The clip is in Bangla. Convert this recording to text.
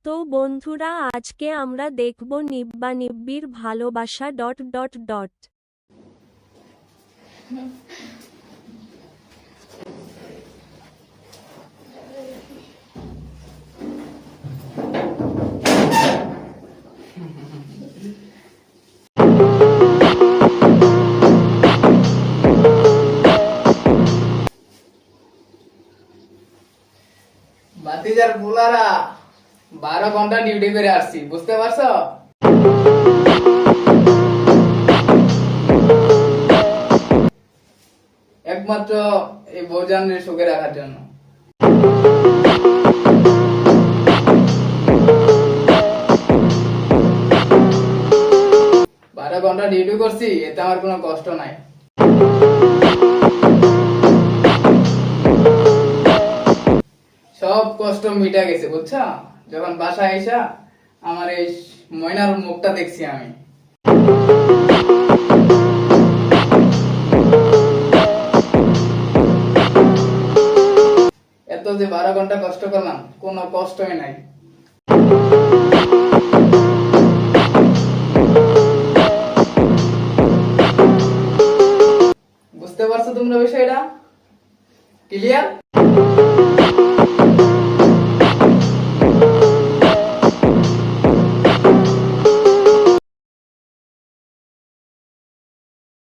তো বন্ধুরা, আজকে আমরা দেখব নিব্বা নিব্বির ভালোবাসা ... বাতিজার পোলারা 12 ঘন্টা ডিউটি করে আসছি, বুঝতে পারছো? একমাত্র এই বউজানের সুখে রাখার জন্য। বারো ঘন্টা ডিউটি করছি, এতে আমার কোনো কষ্ট নাই। সব কষ্ট মিটা গেছে, বুঝছো? যখন বাসায় আইসা আমার এই ময়নার মুখটা দেখছি আমি। এত যে 12 ঘন্টা কষ্ট করলাম, কোনো কষ্টই নাই। বুঝতে পারছো তোমরা বিষয়টা? ক্লিয়ার?